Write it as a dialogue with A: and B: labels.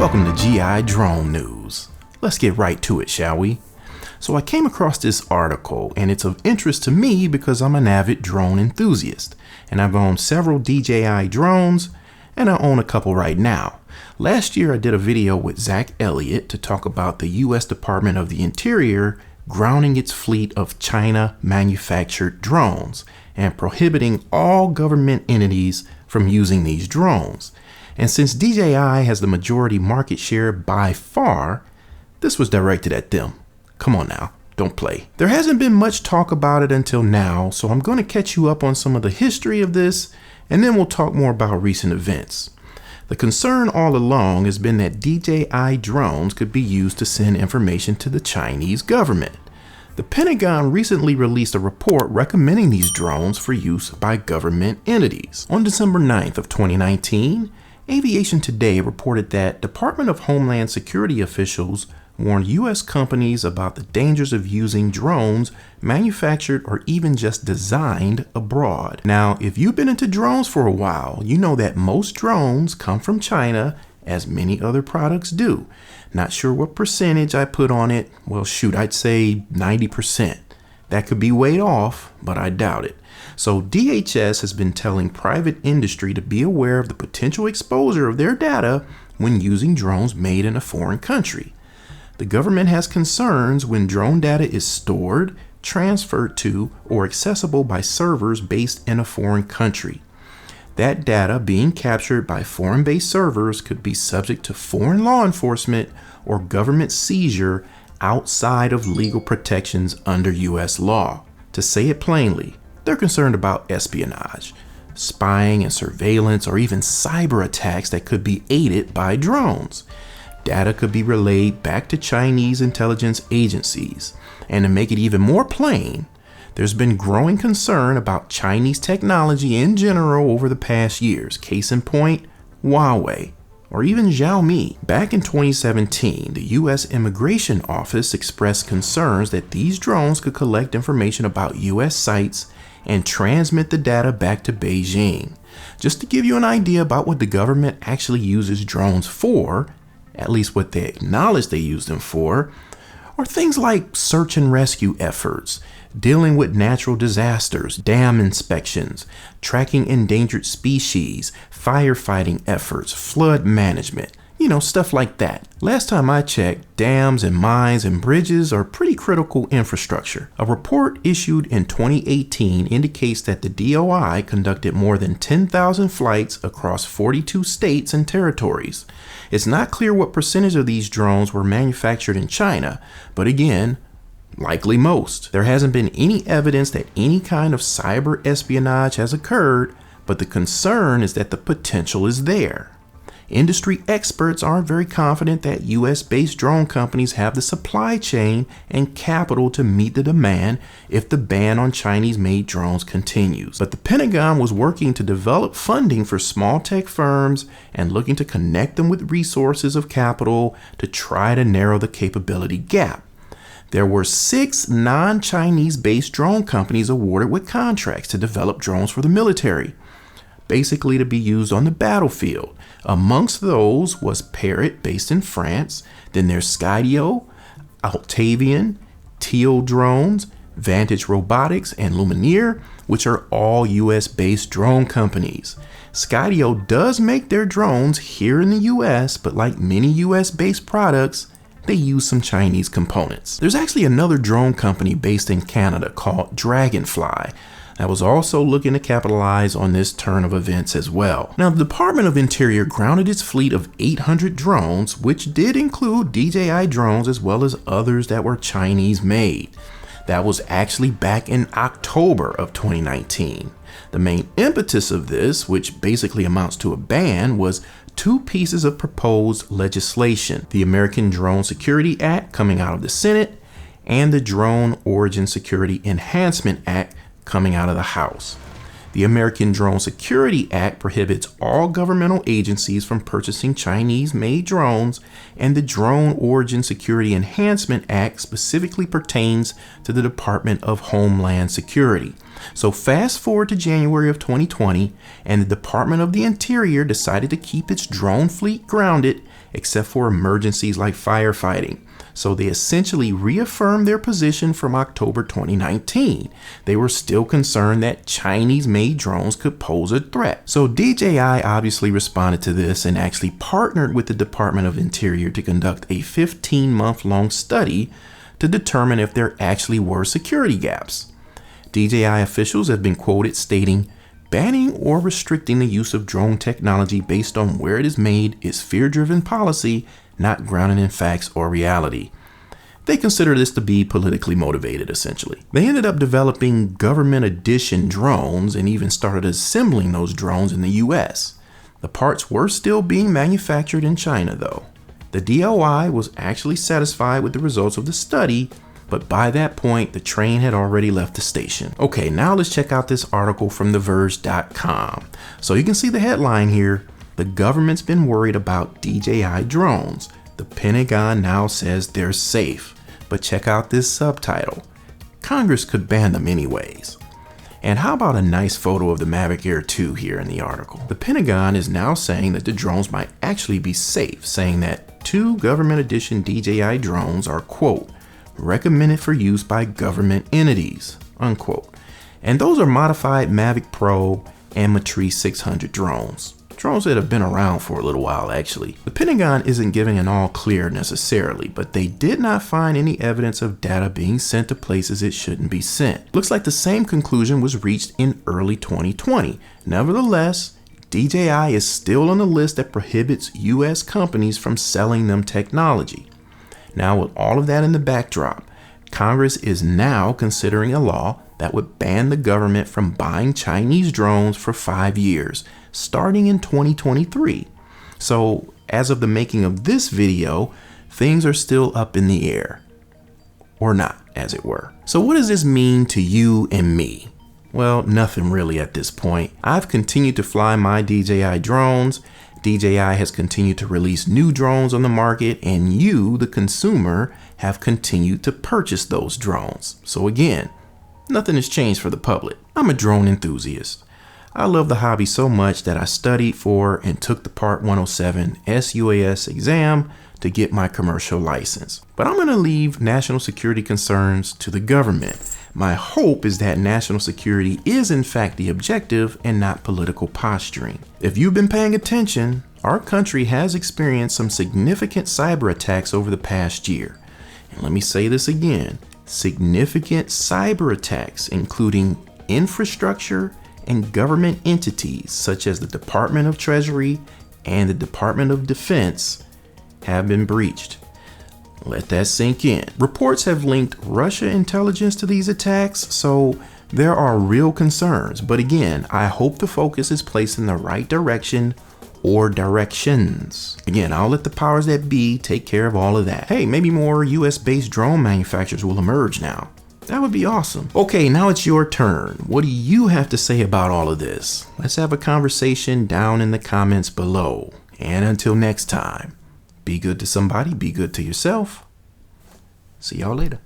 A: Welcome to DJI Drone News. Let's get right to it, shall we? So I came across this article and it's of interest to me because I'm an avid drone enthusiast and I've owned several DJI drones and I own a couple right now. Last year I did a video with Zach Elliott to talk about the US Department of the Interior grounding its fleet of China manufactured drones and prohibiting all government entities from using these drones. And since DJI has the majority market share by far, this was directed at them. Come on now, don't play. There hasn't been much talk about it until now, so I'm going to catch you up on some of the history of this, and then we'll talk more about recent events. The concern all along has been that DJI drones could be used to send information to the Chinese government. The Pentagon recently released a report recommending these drones for use by government entities. On December 9th of 2019, Aviation Today reported that Department of Homeland Security officials warned U.S. companies about the dangers of using drones manufactured or even just designed abroad. Now, if you've been into drones for a while, you know that most drones come from China, as many other products do. Not sure what percentage I put on it. Well, shoot, I'd say 90%. That could be way off, but I doubt it. So DHS has been telling private industry to be aware of the potential exposure of their data when using drones made in a foreign country. The government has concerns when drone data is stored, transferred to, or accessible by servers based in a foreign country. That data being captured by foreign-based servers could be subject to foreign law enforcement or government seizure outside of legal protections under U.S. law. To say it plainly, they're concerned about espionage, spying and surveillance, or even cyber attacks that could be aided by drones. Data could be relayed back to Chinese intelligence agencies. And to make it even more plain, there's been growing concern about Chinese technology in general over the past years. Case in point, Huawei, or even Xiaomi. Back in 2017, the U.S. Immigration Office expressed concerns that these drones could collect information about U.S. sites and transmit the data back to Beijing. Just to give you an idea about what the government actually uses drones for, at least what they acknowledge they use them for, are things like search and rescue efforts, dealing with natural disasters, dam inspections, tracking endangered species, firefighting efforts, flood management, stuff like that. Last time I checked, dams and mines and bridges are pretty critical infrastructure. A report issued in 2018 indicates that the DOI conducted more than 10,000 flights across 42 states and territories. It's not clear what percentage of these drones were manufactured in China, but again, likely most. There hasn't been any evidence that any kind of cyber espionage has occurred, but the concern is that the potential is there. Industry experts aren't very confident that US-based drone companies have the supply chain and capital to meet the demand if the ban on Chinese-made drones continues. But the Pentagon was working to develop funding for small tech firms and looking to connect them with resources of capital to try to narrow the capability gap. There were 6 non-Chinese-based drone companies awarded with contracts to develop drones for the military, basically to be used on the battlefield. Amongst those was Parrot, based in France. Then there's Skydio, Octavian, Teal Drones, Vantage Robotics, and Lumineer, which are all US-based drone companies. Skydio does make their drones here in the US, but like many US-based products, they use some Chinese components. There's actually another drone company based in Canada called Dragonfly that was also looking to capitalize on this turn of events as well. Now, the Department of Interior grounded its fleet of 800 drones, which did include DJI drones as well as others that were Chinese made. That was actually back in October of 2019. The main impetus of this, which basically amounts to a ban, was 2 pieces of proposed legislation: the American Drone Security Act coming out of the Senate and the Drone Origin Security Enhancement Act coming out of the House. The American Drone Security Act prohibits all governmental agencies from purchasing Chinese-made drones, and the Drone Origin Security Enhancement Act specifically pertains to the Department of Homeland Security. So fast forward to January of 2020, and the Department of the Interior decided to keep its drone fleet grounded, except for emergencies like firefighting. So they essentially reaffirmed their position from October 2019. They were still concerned that Chinese-made drones could pose a threat. So DJI obviously responded to this and actually partnered with the Department of Interior to conduct a 15-month-long study to determine if there actually were security gaps. DJI officials have been quoted stating, "Banning or restricting the use of drone technology based on where it is made is fear-driven policy, not grounded in facts or reality." They consider this to be politically motivated, essentially. They ended up developing government edition drones and even started assembling those drones in the US. The parts were still being manufactured in China, though. The DOI was actually satisfied with the results of the study, but by that point, the train had already left the station. Okay, now let's check out this article from TheVerge.com. So you can see the headline here. The government's been worried about DJI drones. The Pentagon now says they're safe. But check out this subtitle. Congress could ban them anyways. And how about a nice photo of the Mavic Air 2 here in the article? The Pentagon is now saying that the drones might actually be safe, saying that 2 government edition DJI drones are, quote, recommended for use by government entities, unquote. And those are modified Mavic Pro and Matrice 600 drones. Drones that have been around for a little while, actually. The Pentagon isn't giving an all clear necessarily, but they did not find any evidence of data being sent to places it shouldn't be sent. Looks like the same conclusion was reached in early 2020. Nevertheless, DJI is still on the list that prohibits US companies from selling them technology. Now, with all of that in the backdrop, Congress is now considering a law that would ban the government from buying Chinese drones for 5 years, starting in 2023. So, as of the making of this video, things are still up in the air. Or not, as it were. So what does this mean to you and me? Well, nothing really at this point. I've continued to fly my DJI drones. DJI has continued to release new drones on the market, and you, the consumer, have continued to purchase those drones. So again, nothing has changed for the public. I'm a drone enthusiast. I love the hobby so much that I studied for and took the Part 107 sUAS exam to get my commercial license. But I'm going to leave national security concerns to the government. My hope is that national security is in fact the objective and not political posturing. If you've been paying attention, our country has experienced some significant cyber attacks over the past year. And let me say this again, significant cyber attacks, including infrastructure and government entities such as the Department of Treasury and the Department of Defense have been breached. Let that sink in. Reports have linked Russia intelligence to these attacks, so there are real concerns. But again, I hope the focus is placed in the right direction or directions. Again, I'll let the powers that be take care of all of that. Hey, maybe more US-based drone manufacturers will emerge now. That would be awesome. Okay, now it's your turn. What do you have to say about all of this? Let's have a conversation down in the comments below. And until next time, be good to somebody, be good to yourself. See y'all later.